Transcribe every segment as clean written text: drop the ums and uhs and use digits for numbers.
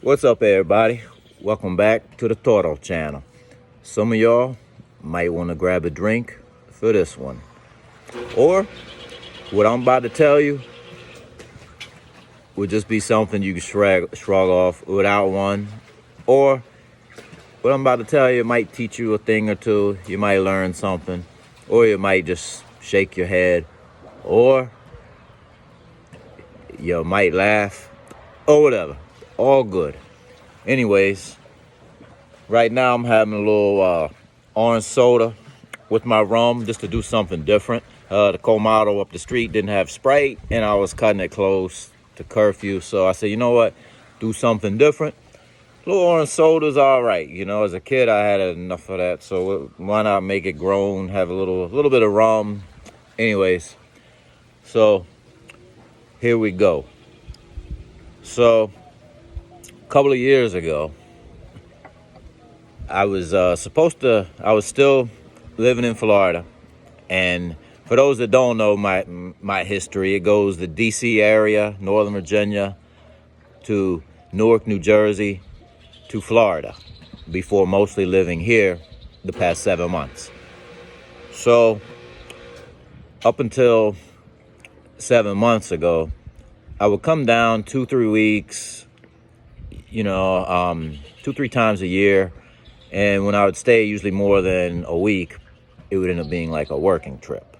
What's up, everybody? Welcome back to the Toro channel. Some of y'all might want to grab a drink for this one. Or what I'm about to tell you would just be something you can shrug off without one. Or what I'm about to tell you might teach you a thing or two. You might learn something. Or you might just shake your head. Or you might laugh. Or whatever. All good. Anyways, right now I'm having a little orange soda with my rum just to do something different. The Colmado up the street didn't have Sprite, and I was cutting it close to curfew. So I said, you know what? Do something different. Little orange soda's all right. You know, as a kid, I had enough of that. So why not make it grown, have a little bit of rum. Anyways, so here we go. So a couple of years ago, I was still living in Florida. And for those that don't know my history, it goes the D.C. area, Northern Virginia, to Newark, New Jersey, to Florida, before mostly living here the past 7 months. So up until 7 months ago, I would come down 2-3 weeks, 2-3 times a year. And when I would stay usually more than a week, it would end up being like a working trip.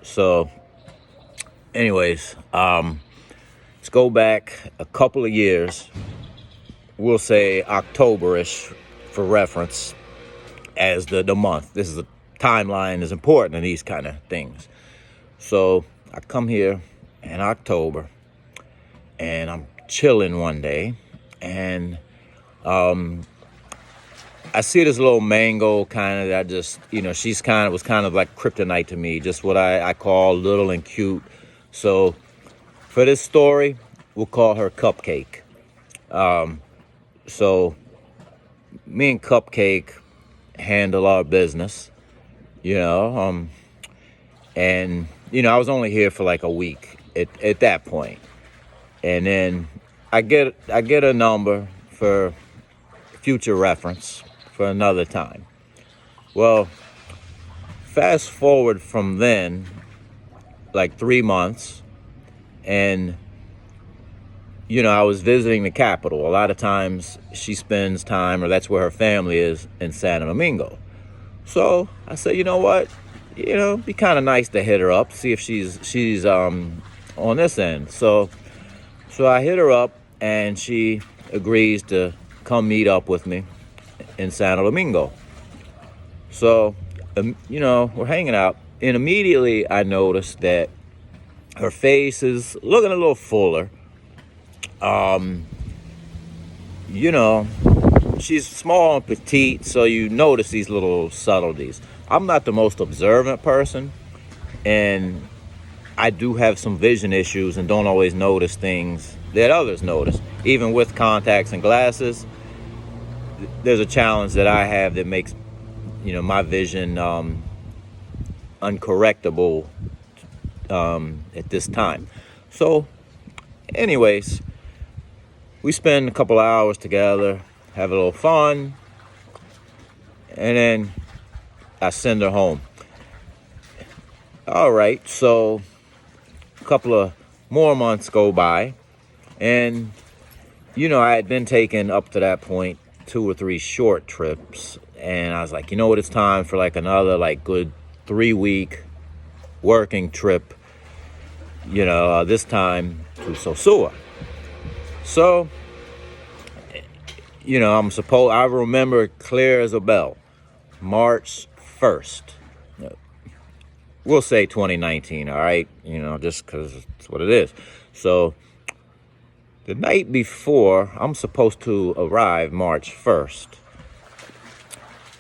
So anyways, let's go back a couple of years. We'll say October-ish for reference as the month. This is a timeline is important in these kind of things. So I come here in October and I'm chilling one day, and I see this little mango kind of that just, she's was kind of like kryptonite to me, just what I call little and cute. So for this story, we'll call her Cupcake. So me and Cupcake handle our business, and, I was only here for like a week at that point. And then I get a number for future reference for another time. Well, fast forward from then, like 3 months, and I was visiting the capital. A lot of times she spends time, or that's where her family is, in Santo Domingo. So I said, you know what? Be kind of nice to hit her up, see if she's on this end. So I hit her up, and she agrees to come meet up with me in Santo Domingo. So, we're hanging out, and immediately I noticed that her face is looking a little fuller. She's small and petite, so you notice these little subtleties. I'm not the most observant person, and I do have some vision issues and don't always notice things that others notice. Even with contacts and glasses, there's a challenge that I have that makes, my vision uncorrectable at this time. So, anyways, we spend a couple hours together, have a little fun, and then I send her home. All right, so a couple of more months go by, and I had been taking up to that point 2 or 3 short trips, and I was like, it's time for like another like good 3-week working trip, this time to Sosua. So, I remember clear as a bell, March 1st. We'll say 2019, all right? Just because it's what it is. So the night before I'm supposed to arrive, March 1st,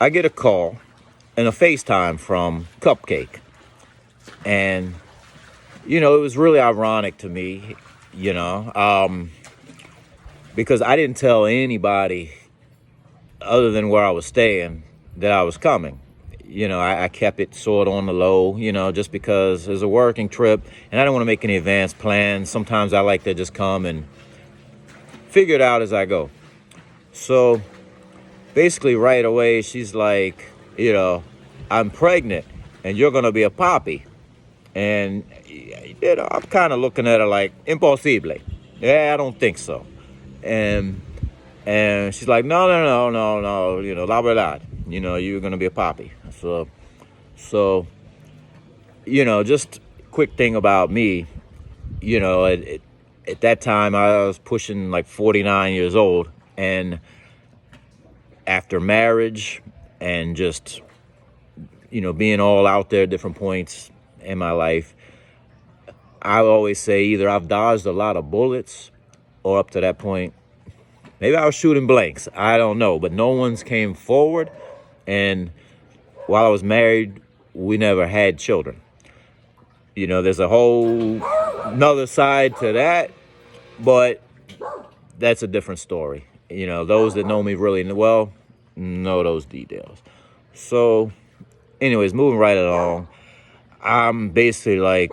I get a call and a FaceTime from Cupcake. And, it was really ironic to me, because I didn't tell anybody other than where I was staying that I was coming. I kept it sort of on the low, just because it's a working trip and I don't want to make any advanced plans. Sometimes I like to just come and figure it out as I go. So basically right away, she's like, I'm pregnant and you're going to be a poppy. And, I'm kind of looking at her like, impossible. Yeah, I don't think so. And she's like, no, la verdad. You're going to be a poppy. So, just quick thing about me, at that time I was pushing like 49 years old. And after marriage and just, being all out there at different points in my life, I always say either I've dodged a lot of bullets or up to that point, maybe I was shooting blanks. I don't know, but no one's came forward. And while I was married, we never had children. There's a whole another side to that, but that's a different story. Those that know me really well know those details. So, anyways, moving right along, I'm basically like,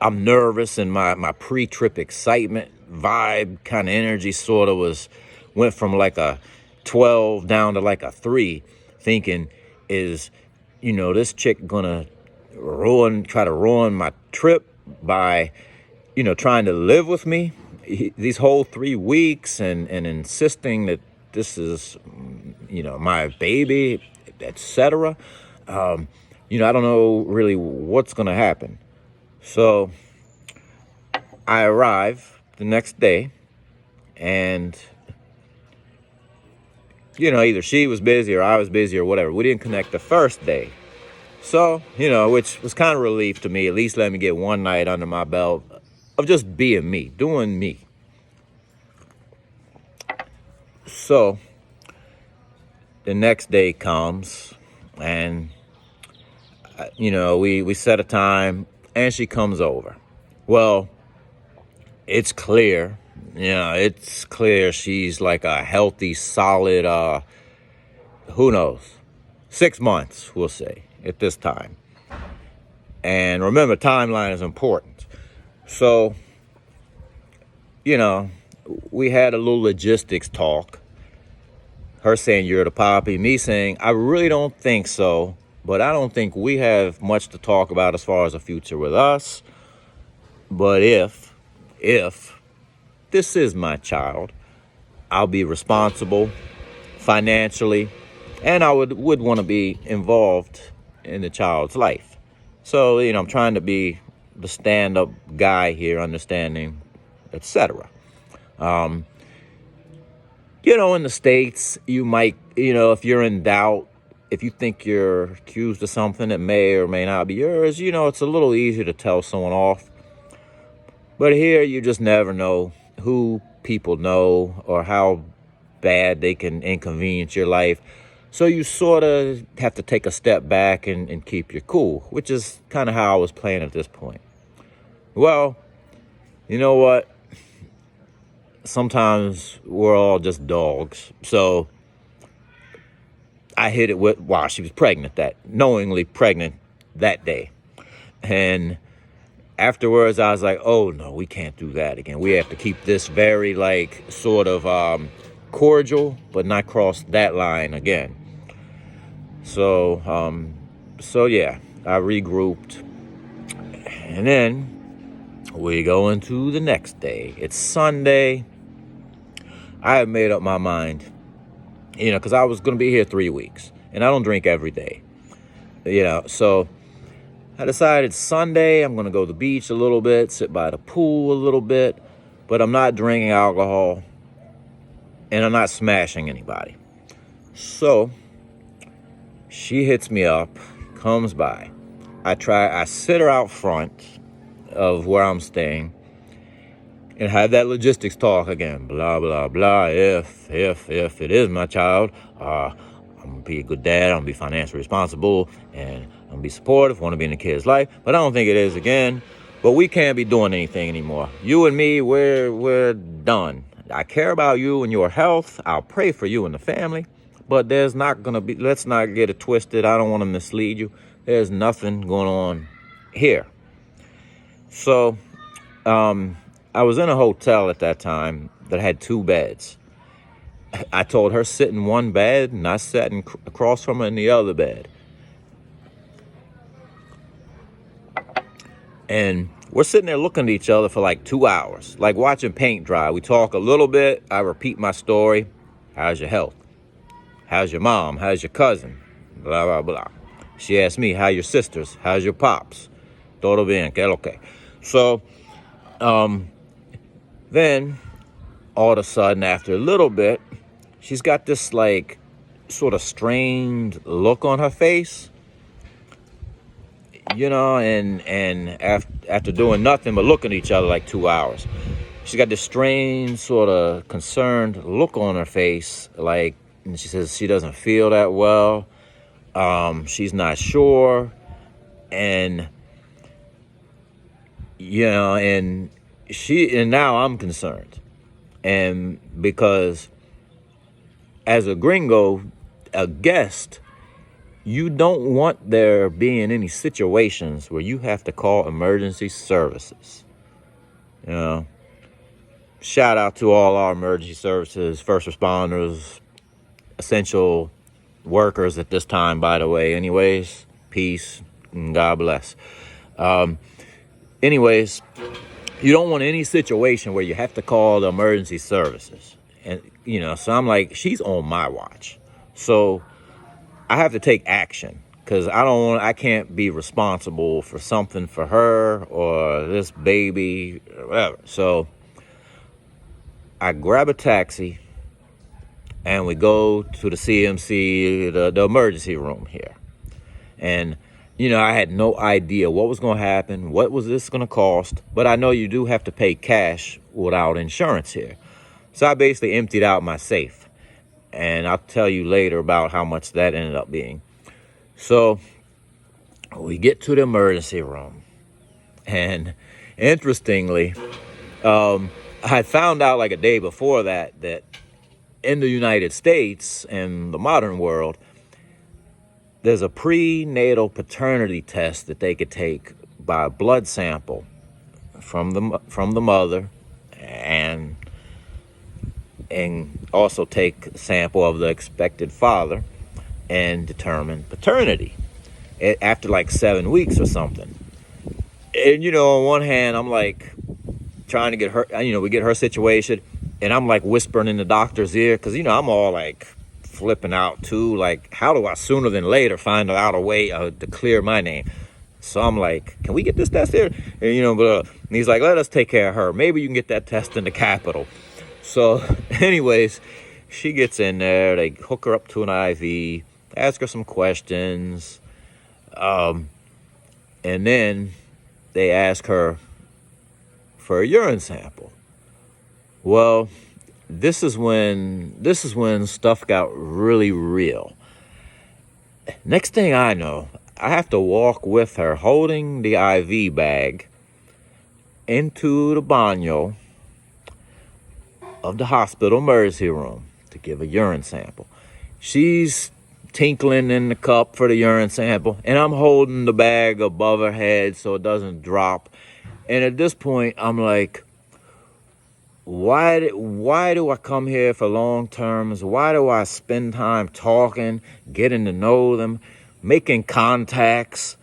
I'm nervous, and my pre-trip excitement vibe kind of energy sort of went from like a 12 down to like a 3, thinking, is, this chick gonna try to ruin my trip by, trying to live with me these whole 3 weeks and insisting that this is, my baby, etc. I don't know really what's gonna happen. So I arrive the next day, and, either she was busy or I was busy or whatever. We didn't connect the first day. So, which was kind of relief to me. At least let me get one night under my belt of just being me, doing me. So the next day comes, and, we set a time, and she comes over. Well, it's clear, she's like a healthy, solid, who knows, 6 months, we'll say, at this time. And remember, timeline is important. So, we had a little logistics talk. Her saying, you're the poppy, me saying, I really don't think so, but I don't think we have much to talk about as far as a future with us. But if this is my child, I'll be responsible financially, and I would want to be involved in the child's life. So, I'm trying to be the stand-up guy here, understanding, etc. In the States, you might, if you're in doubt, if you think you're accused of something that may or may not be yours, it's a little easier to tell someone off. But here, you just never know who people know or how bad they can inconvenience your life. So you sort of have to take a step back and keep your cool, which is kind of how I was playing at this point. Well, you know what? Sometimes we're all just dogs. So I hit it while she was knowingly pregnant that day. And afterwards, I was like, oh, no, we can't do that again. We have to keep this very, sort of cordial, but not cross that line again. So, yeah, I regrouped. And then we go into the next day. It's Sunday. I had made up my mind, because I was going to be here 3 weeks. And I don't drink every day, so I decided Sunday I'm going to go to the beach a little bit, sit by the pool a little bit, but I'm not drinking alcohol, and I'm not smashing anybody. So she hits me up, comes by. I sit her out front of where I'm staying and have that logistics talk again. Blah, blah, blah. If it is my child, I'm going to be a good dad. I'm going to be financially responsible, and I'm going to be supportive. Want to be in the kid's life. But I don't think it is again. But we can't be doing anything anymore. You and me, we're done. I care about you and your health. I'll pray for you and the family. But there's not going to be, let's not get it twisted. I don't want to mislead you. There's nothing going on here. So, I was in a hotel at that time that had 2 beds. I told her sit in one bed, and I sat across from her in the other bed. And we're sitting there looking at each other for like 2 hours, like watching paint dry. We talk a little bit. I repeat my story. How's your health? How's your mom? How's your cousin? Blah, blah, blah. She asked me, how your sisters? How's your pops? Todo bien, que lo que. So, then, all of a sudden, after a little bit, she's got this, like, sort of strained look on her face. And after doing nothing but looking at each other like 2 hours, she's got this strange, sort of concerned look on her face, like, and she says she doesn't feel that well. She's not sure. And, and now I'm concerned. And because as a gringo, a guest, you don't want there being any situations where you have to call emergency services. Shout out to all our emergency services, first responders, essential workers at this time, by the way. Anyways, peace and God bless. Anyways, you don't want any situation where you have to call the emergency services. And, so I'm like, she's on my watch. So I have to take action because I can't be responsible for something for her or this baby or whatever. So I grab a taxi and we go to the CMC, the emergency room here. And, I had no idea what was going to happen, what was this going to cost, but I know you do have to pay cash without insurance here. So I basically emptied out my safe. And I'll tell you later about how much that ended up being. So we get to the emergency room. And interestingly, I found out like a day before that in the United States and the modern world, there's a prenatal paternity test that they could take by a blood sample from the mother and also take a sample of the expected father and determine paternity after like 7 weeks or something. And, on one hand, I'm like trying to get her, we get her situation, and I'm like whispering in the doctor's ear because, I'm all like flipping out too. Like, how do I sooner than later find out a way to clear my name? So I'm like, can we get this test here? And, and he's like, let us take care of her. Maybe you can get that test in the Capitol. So anyways, she gets in there. They hook her up to an IV, ask her some questions. And then they ask her for a urine sample. Well, this is when stuff got really real. Next thing I know, I have to walk with her holding the IV bag into the baño of the hospital emergency room to give a urine sample. She's tinkling in the cup for the urine sample, and I'm holding the bag above her head so it doesn't drop. And at this point, I'm like, why do I come here for long terms? Why do I spend time talking, getting to know them, making contacts?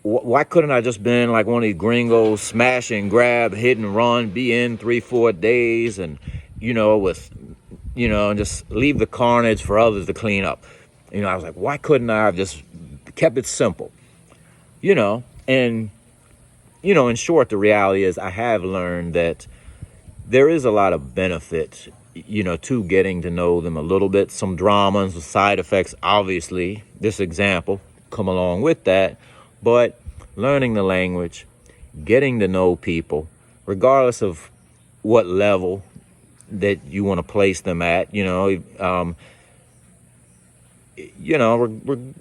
Why couldn't I just been like one of these gringos, smash and grab, hit and run, be in 3-4 days, and and just leave the carnage for others to clean up? I was like, why couldn't I have just kept it simple? And in short, the reality is I have learned that there is a lot of benefit, to getting to know them a little bit. Some dramas, some side effects, obviously, this example, come along with that. But learning the language, getting to know people, regardless of what level that you want to place them at,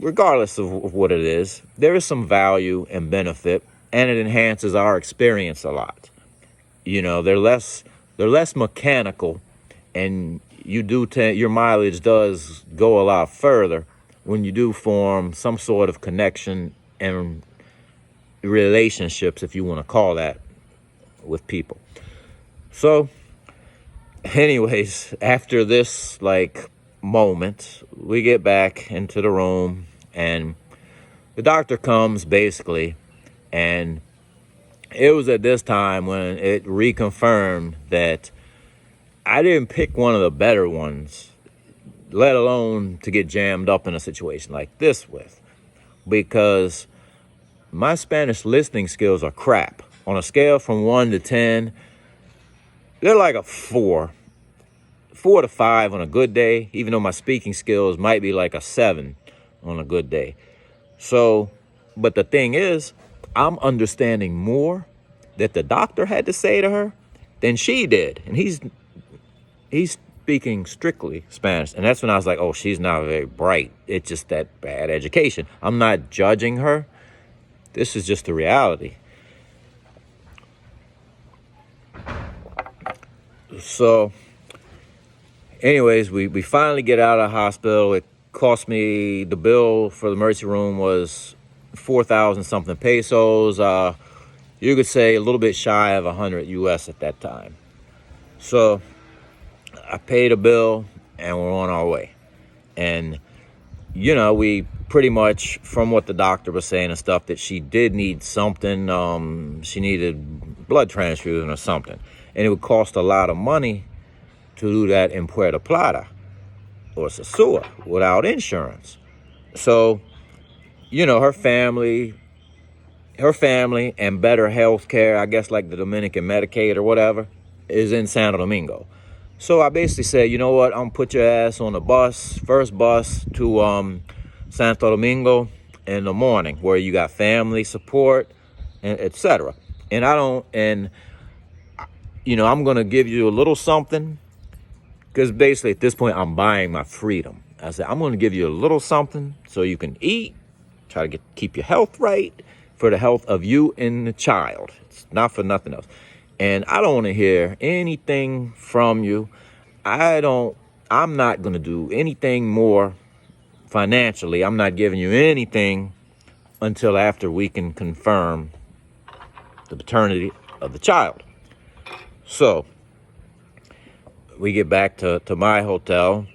regardless of what it is, there is some value and benefit, and it enhances our experience a lot. They're less mechanical, and your mileage does go a lot further when you do form some sort of connection and relationships, if you want to call that, with people. So anyways, after this like moment, we get back into the room, and the doctor comes basically, and it was at this time when it reconfirmed that I didn't pick one of the better ones, let alone to get jammed up in a situation like this with, because my Spanish listening skills are crap. On a scale from 1 to 10, they're like a 4 to 5 on a good day, even though my speaking skills might be like a 7 on a good day. So, but the thing is, I'm understanding more that the doctor had to say to her than she did. And he's speaking strictly Spanish. And that's when I was like, oh, she's not very bright. It's just that bad education. I'm not judging her. This is just the reality. So, anyways, we finally get out of the hospital. It cost me, the bill for the emergency room was 4,000 something pesos. You could say a little bit shy of 100 US at that time. So I paid a bill and we're on our way. And, you know, we pretty much, from what the doctor was saying and stuff, that she did need something. She needed blood transfusion or something. And it would cost a lot of money to do that in Puerto Plata or Sosua without insurance. So, you know, her family and better health care, I guess like the Dominican Medicaid or whatever, is in Santo Domingo. So I basically said, you know what, I'm gonna put your ass on the bus, first bus to Santo Domingo in the morning, where you got family support and etc. And you know, I'm gonna give you a little something, because basically at this point I'm buying my freedom. I said, I'm gonna give you a little something so you can eat, try to keep your health right, for the health of you and the child. It's not for nothing else. And I don't want to hear anything from you. I'm not going to do anything more financially. I'm not giving you anything until after we can confirm the paternity of the child. So we get back to my hotel,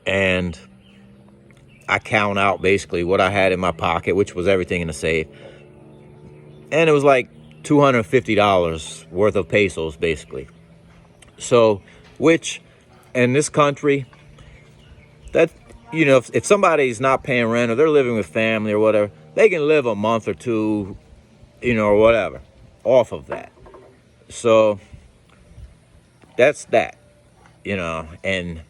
and I count out basically what I had in my pocket, which was everything in the safe. And it was like $250 worth of pesos, basically. So, which in this country, that, you know, if somebody's not paying rent or they're living with family or whatever, they can live a month or two, you know, or whatever, off of that. So that's that, you know. And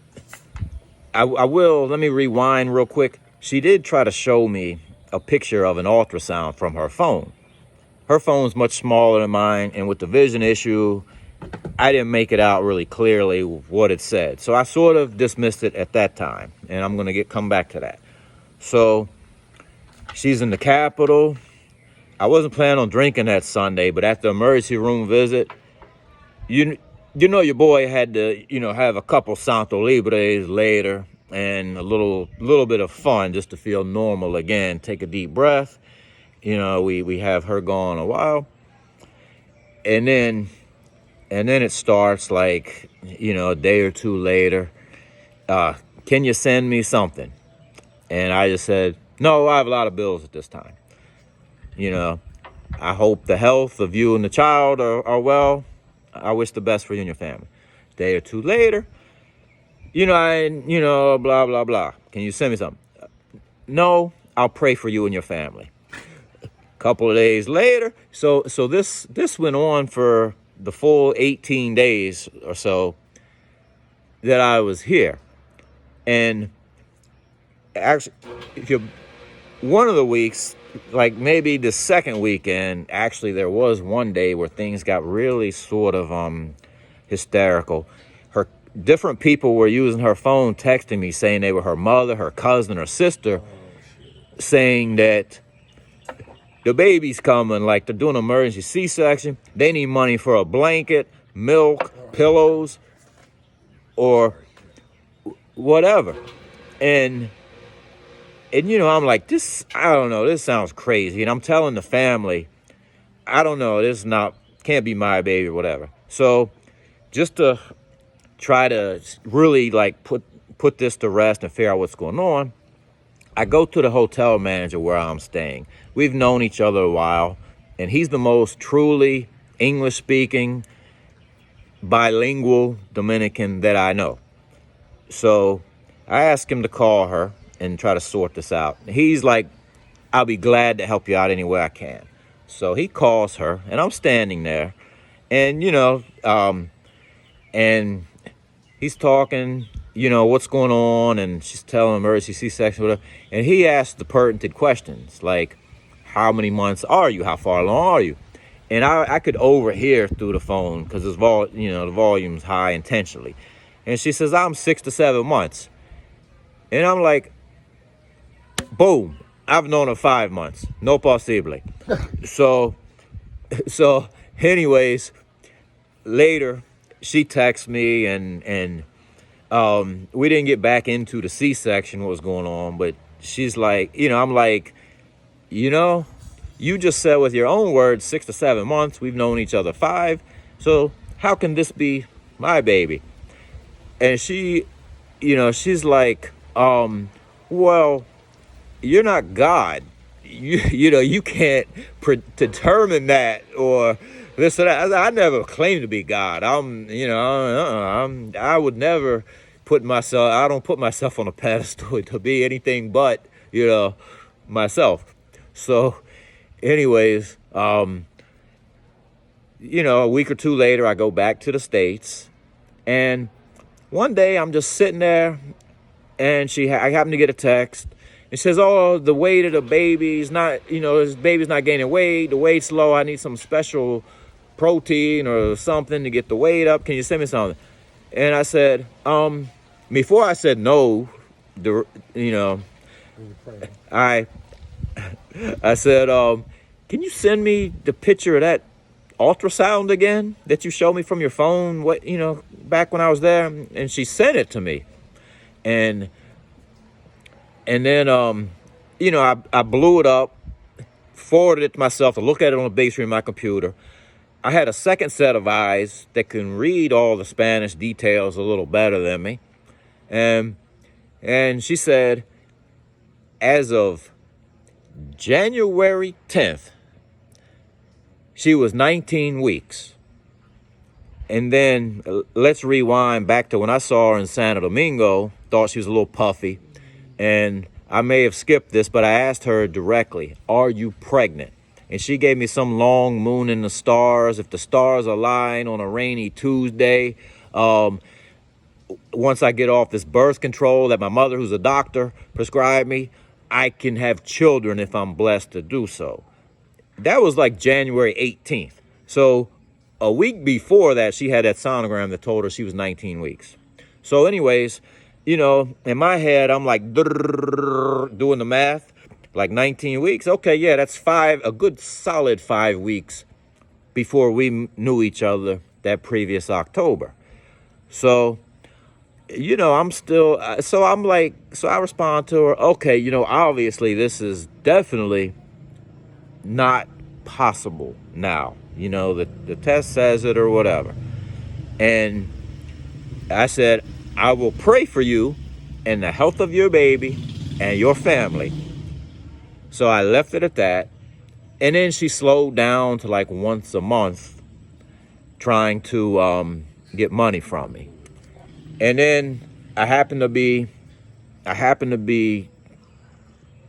I will, let me rewind real quick. She did try to show me a picture of an ultrasound from her phone. Her phone's much smaller than mine, and with the vision issue, I didn't make it out really clearly what it said. So I sort of dismissed it at that time, and I'm going to come back to that. So she's in the Capitol. I wasn't planning on drinking that Sunday, but at the emergency room visit, you know your boy had to, you know, have a couple Santo Libres later and a little bit of fun just to feel normal again. Take a deep breath. You know, we have her gone a while, and then it starts like, you know, a day or two later. Can you send me something? And I just said, no, I have a lot of bills at this time. You know, I hope the health of you and the child are well. I wish the best for you and your family. A day or two later, you know, blah, blah, blah. Can you send me something? No, I'll pray for you and your family. Couple of days later, so this went on for the full 18 days or so that I was here. And actually, one of the weeks, like maybe the second weekend, actually there was one day where things got really sort of hysterical. Her different people were using her phone, texting me, saying they were her mother, her cousin, her sister, saying that the baby's coming, like they're doing an emergency C-section. They need money for a blanket, milk, pillows, or whatever. And you know, I'm like, I don't know, this sounds crazy. And I'm telling the family, I don't know, can't be my baby or whatever. So just to try to really like put this to rest and figure out what's going on, I go to the hotel manager where I'm staying. We've known each other a while, and he's the most truly English-speaking, bilingual Dominican that I know. So I asked him to call her and try to sort this out. He's like, I'll be glad to help you out any way I can. So he calls her, and I'm standing there, and, and he's talking, what's going on, and she's telling him emergency C-section, whatever. And he asked the pertinent questions, like, how many months are you? How far along are you? And I could overhear through the phone because the volume's high intentionally. And she says, I'm 6 to 7 months. And I'm like, boom, I've known her 5 months. No possible. So anyways, later, she texts me and we didn't get back into the C-section, what was going on, but she's like, I'm like, you just said with your own words, 6 to 7 months, we've known each other 5. So how can this be my baby? And she, she's like, well, you're not God. You can't determine that or this or that. I never claim to be God. I would never I don't put myself on a pedestal to be anything but, myself. So anyways, a week or two later, I go back to the States, and one day I'm just sitting there, and I happen to get a text. It says, oh, the weight of the baby's not, this baby's not gaining weight. The weight's low. I need some special protein or something to get the weight up. Can you send me something? And I said, before I said no, I said, can you send me the picture of that ultrasound again that you showed me from your phone? Back when I was there. And she sent it to me. And then, I blew it up, forwarded it to myself to look at it on the big screen of my computer. I had a second set of eyes that can read all the Spanish details a little better than me. And she said, as of January 10th, she was 19 weeks. And then let's rewind back to when I saw her in Santo Domingo, thought she was a little puffy. And I may have skipped this, but I asked her directly, are you pregnant? And she gave me some long moon in the stars. If the stars align on a rainy Tuesday, once I get off this birth control that my mother, who's a doctor, prescribed me, I can have children if I'm blessed to do so. That was like January 18th. So a week before that, she had that sonogram that told her she was 19 weeks. So anyways, in my head, I'm like doing the math, like 19 weeks. Okay, yeah, that's a good solid 5 weeks before we knew each other that previous October. So, I'm still, so I'm like, so I respond to her, okay, obviously this is definitely not possible now. The test says it or whatever. And I said, I will pray for you and the health of your baby and your family. So I left it at that. And then she slowed down to like once a month trying to get money from me. And then I happened to be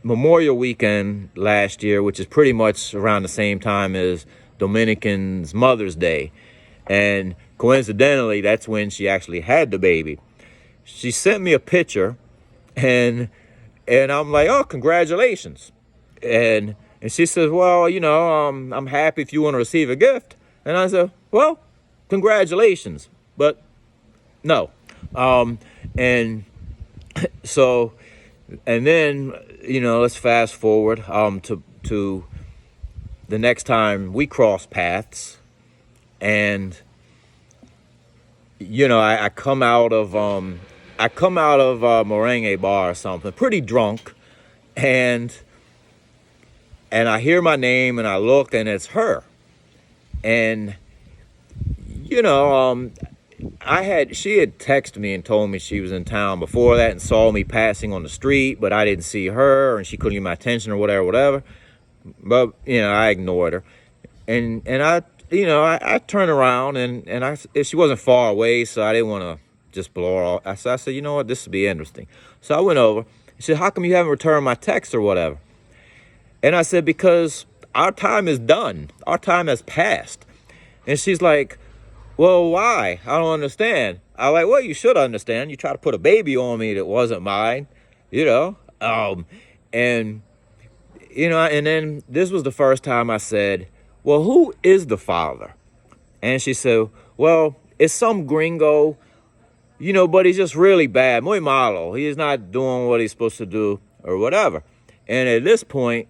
Memorial Weekend last year, which is pretty much around the same time as Dominican's Mother's Day. And coincidentally, that's when she actually had the baby. She sent me a picture, and I'm like, oh, congratulations. And she says, well, I'm happy if you want to receive a gift. And I said, well, congratulations, but no. And so, and then, let's fast forward to the next time we cross paths, and I come out of Merengue bar or something, pretty drunk, and I hear my name and I look and it's her, and she had texted me and told me she was in town before that and saw me passing on the street, but I didn't see her and she couldn't get my attention or whatever. But, I ignored her. And I turned around and she wasn't far away, so I didn't want to just blow her off. I said, you know what, this would be interesting. So I went over. She said, how come you haven't returned my text or whatever? And I said, because our time is done. Our time has passed. And she's like, well, why? I don't understand. I like, well, you should understand. You tried to put a baby on me that wasn't mine, and and then this was the first time I said, well, who is the father? And she said, well, it's some gringo, but he's just really bad. Muy malo. He's not doing what he's supposed to do or whatever. And at this point,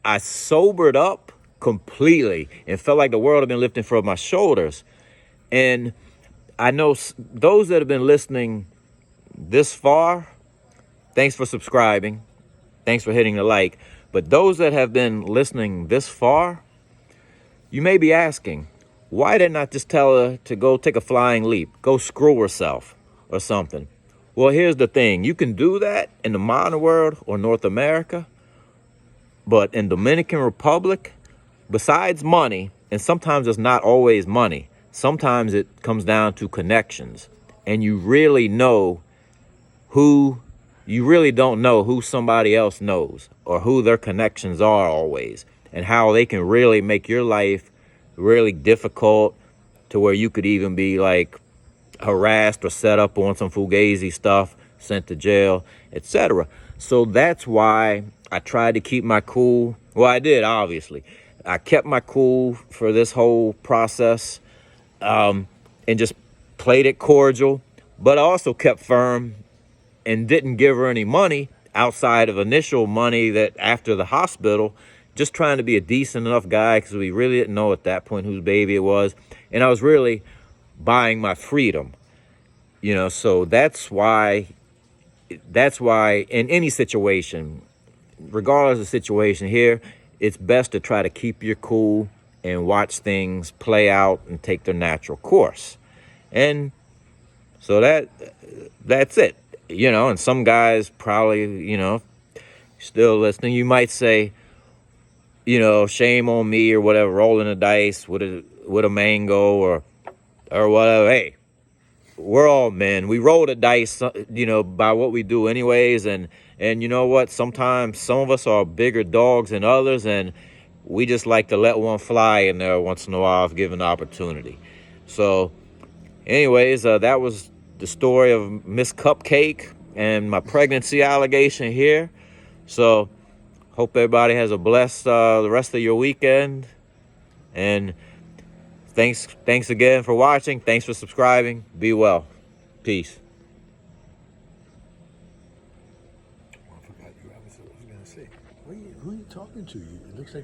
I sobered up completely and felt like the world had been lifting from my shoulders. And I know those that have been listening this far, thanks for subscribing. Thanks for hitting the like. But those that have been listening this far, you may be asking, why didn't I just tell her to go take a flying leap, go screw herself or something? Well, here's the thing. You can do that in the modern world or North America, but in Dominican Republic, besides money, and sometimes it's not always money, sometimes it comes down to connections. And you really don't know who somebody else knows or who their connections are always, and how they can really make your life really difficult to where you could even be like harassed or set up on some fugazi stuff, sent to jail, etc. So that's why I tried to keep my cool. Well, I did, obviously. I kept my cool for this whole process, and just played it cordial, but I also kept firm and didn't give her any money outside of initial money that after the hospital, just trying to be a decent enough guy, because we really didn't know at that point whose baby it was. And I was really buying my freedom, so that's why in any situation, regardless of the situation here, it's best to try to keep your cool and watch things play out and take their natural course. And so that's it. And some guys probably, still listening, you might say, shame on me or whatever, rolling the dice with a mango or whatever. Hey, we're all men. We roll the dice, by what we do anyways. And you know what? Sometimes some of us are bigger dogs than others, and we just like to let one fly in there once in a while if given the opportunity. So anyways, that was the story of Miss Cupcake and my pregnancy allegation here. So hope everybody has a blessed the rest of your weekend. And thanks again for watching. Thanks for subscribing. Be well. Peace. I forgot you. I was going to say, who are you talking to? It looks like